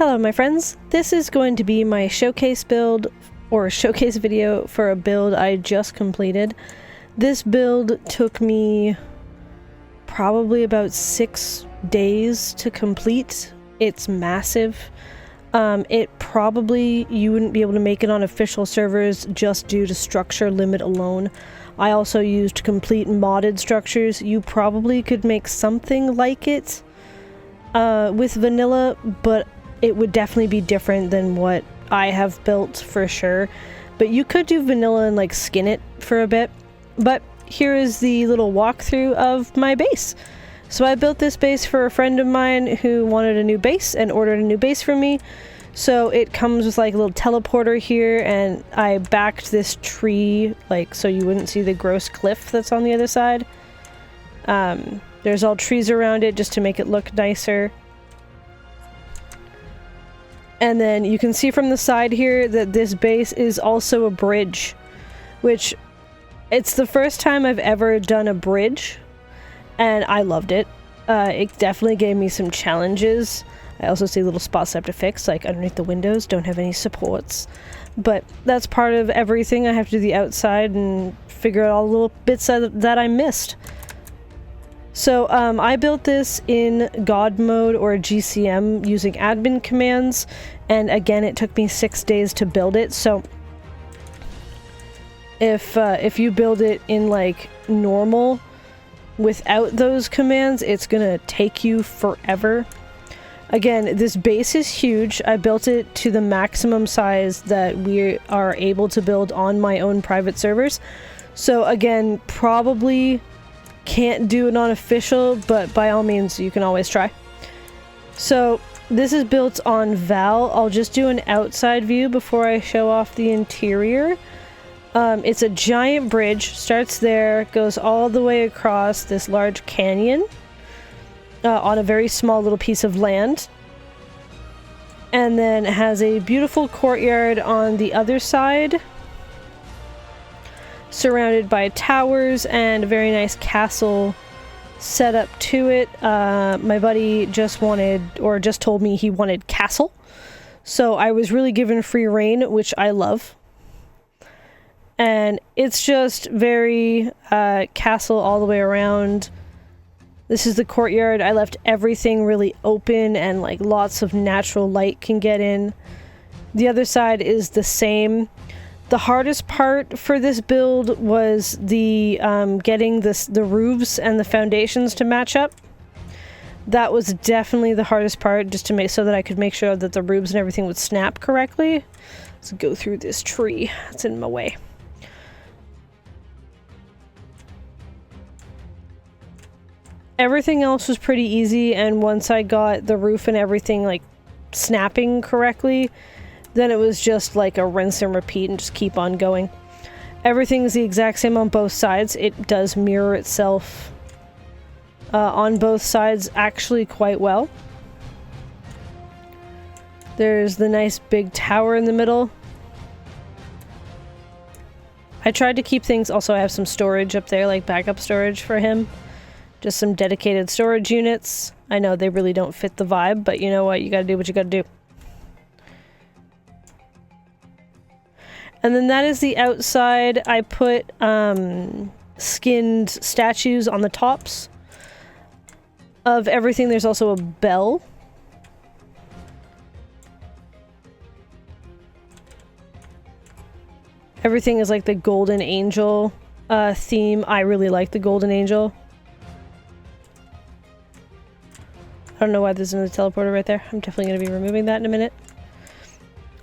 Hello my friends, this is going to be my showcase build, or showcase video for a build I just completed. This build took me probably about 6 days to complete. It's massive. You wouldn't be able to make it on official servers just due to structure limit alone. I also used complete modded structures. You probably could make something like it with vanilla, but it would definitely be different than what I have built for sure. But you could do vanilla and like skin it for a bit. But here is the little walkthrough of my base. So I built this base for a friend of mine who wanted a new base and ordered a new base from me. So it comes with like a little teleporter here, and I backed this tree like so you wouldn't see the gross cliff that's on the other side. There's all trees around it just to make it look nicer. And then you can see from the side here that this base is also a bridge, which it's the first time I've ever done a bridge, and I loved it. It definitely gave me some challenges. I also see little spots I have to fix, like underneath the windows don't have any supports. But that's part of everything. I have to do the outside and figure out all the little bits that I missed. So I built this in God mode or GCM using admin commands, and again it took me 6 days to build it. So if you build it in like normal without those commands, it's gonna take you forever. Again, this base is huge. I built it to the maximum size that we are able to build on my own private servers. So again, probably can't do it on official, but by all means you can always try. So this is built on Val. I'll just do an outside view before I show off the interior. It's a giant bridge, starts there, goes all the way across this large canyon on a very small little piece of land, and then has a beautiful courtyard on the other side, surrounded by towers and a very nice castle set up to it. My buddy just told me he wanted castle, so I was really given free reign, which I love. And it's just very castle all the way around. This is the courtyard. I left everything really open and like lots of natural light can get in. The other side is the same. The hardest part for this build was the getting the roofs and the foundations to match up. That was definitely the hardest part, just to make so that I could make sure that the roofs and everything would snap correctly. Let's go through this tree. It's in my way. Everything else was pretty easy, and once I got the roof and everything like snapping correctly, then it was just like a rinse and repeat and just keep on going. Everything is the exact same on both sides. It does mirror itself on both sides actually quite well. There's the nice big tower in the middle. I tried to keep things, also I have some storage up there, like backup storage for him. Just some dedicated storage units. I know they really don't fit the vibe, but you know what? You gotta do what you gotta do. And then that is the outside. I put skinned statues on the tops of everything. There's also a bell. Everything is like the golden angel theme. I really like the golden angel. I don't know why there's another teleporter right there. I'm definitely going to be removing that in a minute.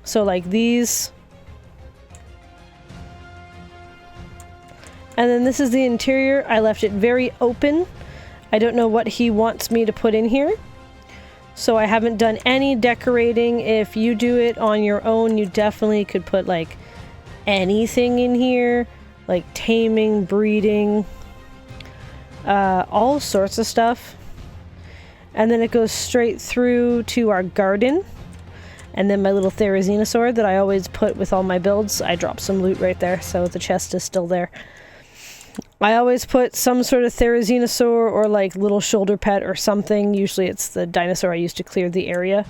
So like these. And then this is the interior. I left it very open. I don't know what he wants me to put in here. So I haven't done any decorating. If you do it on your own, you definitely could put like anything in here. Like taming, breeding, all sorts of stuff. And then it goes straight through to our garden. And then my little Therizina sword that I always put with all my builds. I dropped some loot right there, so the chest is still there. I always put some sort of Therizina or like little shoulder pet or something. Usually it's the dinosaur I used to clear the area.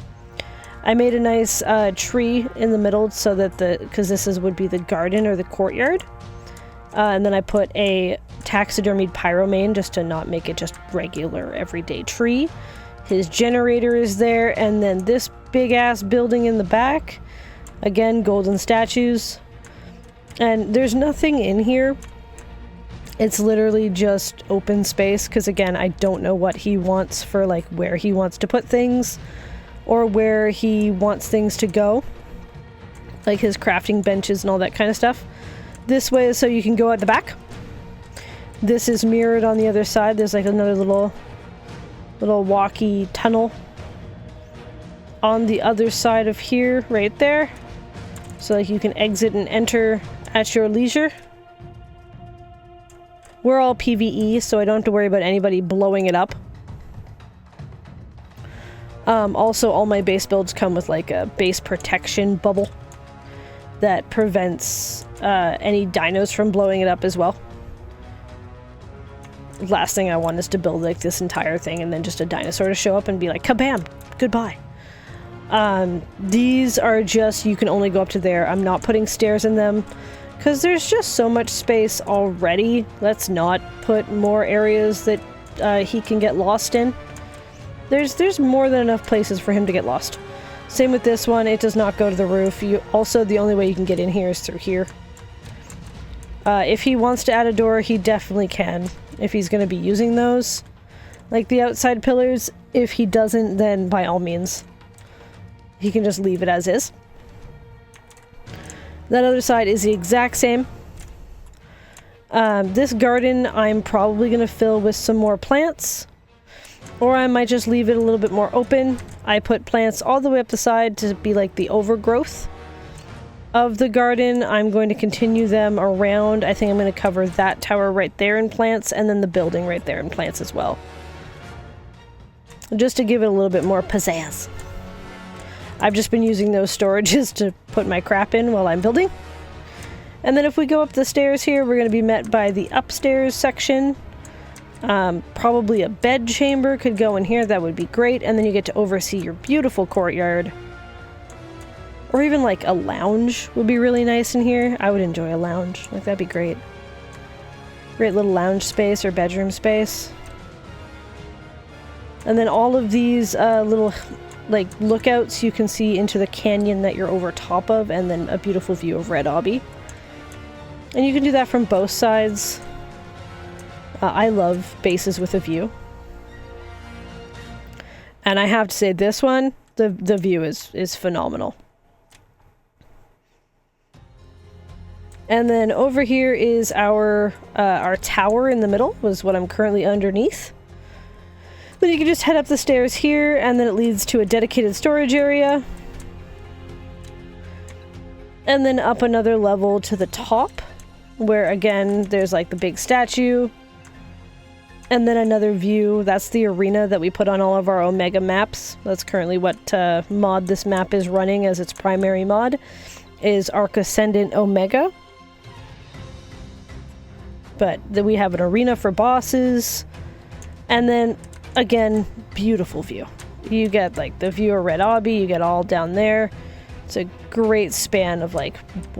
I made a nice tree in the middle so that because this would be the garden or the courtyard. And then I put a taxidermied pyromane just to not make it just regular everyday tree. His generator is there, and then this big ass building in the back. Again, golden statues. And there's nothing in here. It's literally just open space, because again, I don't know what he wants for like where he wants to put things or where he wants things to go. Like his crafting benches and all that kind of stuff. This way is so you can go out the back. This is mirrored on the other side. There's like another little walkie tunnel on the other side of here, right there. So like you can exit and enter at your leisure. We're all PvE, so I don't have to worry about anybody blowing it up. Also, all my base builds come with like a base protection bubble that prevents any dinos from blowing it up as well. Last thing I want is to build like this entire thing and then just a dinosaur to show up and be like, kabam, goodbye. These are just, you can only go up to there. I'm not putting stairs in them because there's just so much space already. Let's not put more areas that he can get lost in. There's more than enough places for him to get lost. Same with this one, it does not go to the roof. Also, the only way you can get in here is through here. If he wants to add a door, he definitely can, if he's going to be using those. Like the outside pillars, if he doesn't, then by all means. He can just leave it as is. That other side is the exact same. This garden I'm probably going to fill with some more plants. Or I might just leave it a little bit more open. I put plants all the way up the side to be like the overgrowth of the garden. I'm going to continue them around. I think I'm going to cover that tower right there in plants, and then the building right there in plants as well. Just to give it a little bit more pizzazz. I've just been using those storages to put my crap in while I'm building. And then if we go up the stairs here, we're going to be met by the upstairs section. Probably a bed chamber could go in here. That would be great. And then you get to oversee your beautiful courtyard. Or even like a lounge would be really nice in here. I would enjoy a lounge. Like, that'd be great. Great little lounge space or bedroom space. And then all of these little like lookouts you can see into the canyon that you're over top of, and then a beautiful view of Red Obby. And you can do that from both sides. I love bases with a view. And I have to say, this one, the view is phenomenal. And then over here is our tower in the middle, was what I'm currently underneath. Then you can just head up the stairs here, and then it leads to a dedicated storage area. And then up another level to the top, where again, there's like the big statue. And then another view, that's the arena that we put on all of our Omega maps. That's currently what mod this map is running as its primary mod, is Arc Ascendant Omega. But then we have an arena for bosses. And then, again, beautiful view. You get like the view of Red Obby, you get all down there. It's a great span of like,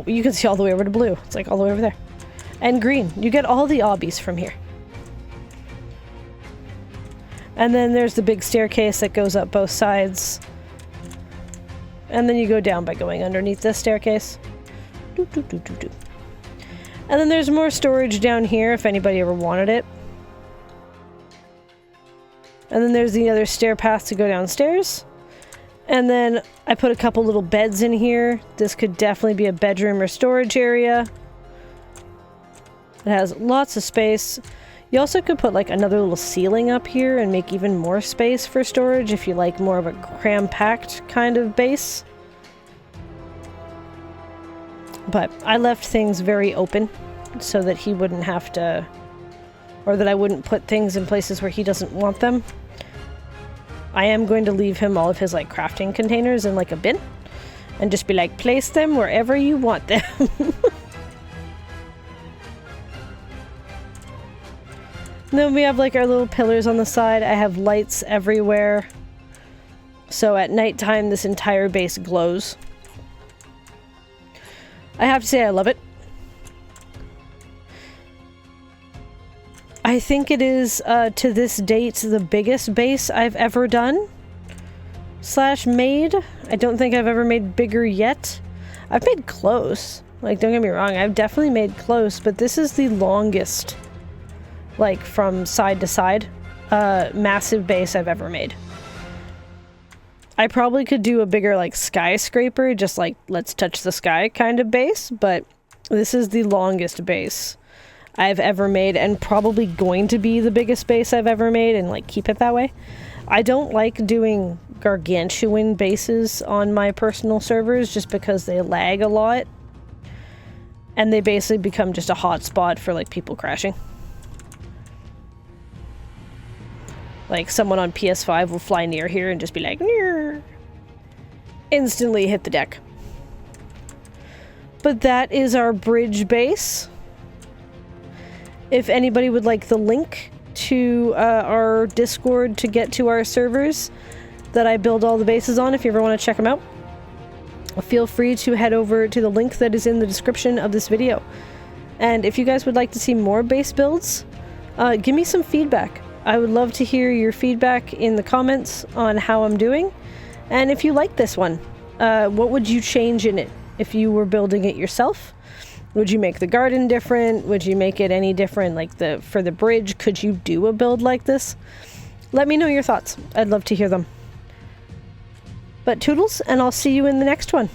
you can see all the way over to blue. It's like all the way over there. And green. You get all the obbies from here. And then there's the big staircase that goes up both sides. And then you go down by going underneath this staircase. Doo, doo, doo, doo, doo. And then there's more storage down here if anybody ever wanted it. And then there's the other stair path to go downstairs. And then I put a couple little beds in here. This could definitely be a bedroom or storage area. It has lots of space. You also could put like another little ceiling up here and make even more space for storage if you like more of a cram-packed kind of base. But I left things very open so that he wouldn't have to, or that I wouldn't put things in places where he doesn't want them. I am going to leave him all of his like crafting containers in like a bin and just be like, place them wherever you want them. Then we have like our little pillars on the side. I have lights everywhere. So at nighttime, this entire base glows. I have to say I love it. I think it is, to this date, the biggest base I've ever done. / made. I don't think I've ever made bigger yet. I've made close. Like, don't get me wrong, I've definitely made close, but this is the longest, like, from side to side, massive base I've ever made. I probably could do a bigger, like, skyscraper, just like, let's touch the sky kind of base, but this is the longest base I've ever made, and probably going to be the biggest base I've ever made, and, like, keep it that way. I don't like doing gargantuan bases on my personal servers, just because they lag a lot. And they basically become just a hotspot for, like, people crashing. Like, someone on PS5 will fly near here and just be like, "Near." Instantly hit the deck. But that is our bridge base. If anybody would like the link to our Discord to get to our servers that I build all the bases on, if you ever want to check them out, feel free to head over to the link that is in the description of this video. And if you guys would like to see more base builds, give me some feedback. I would love to hear your feedback in the comments on how I'm doing. And if you like this one, what would you change in it if you were building it yourself? Would you make the garden different? Would you make it any different? Like, for the bridge, could you do a build like this? Let me know your thoughts. I'd love to hear them. But toodles, and I'll see you in the next one.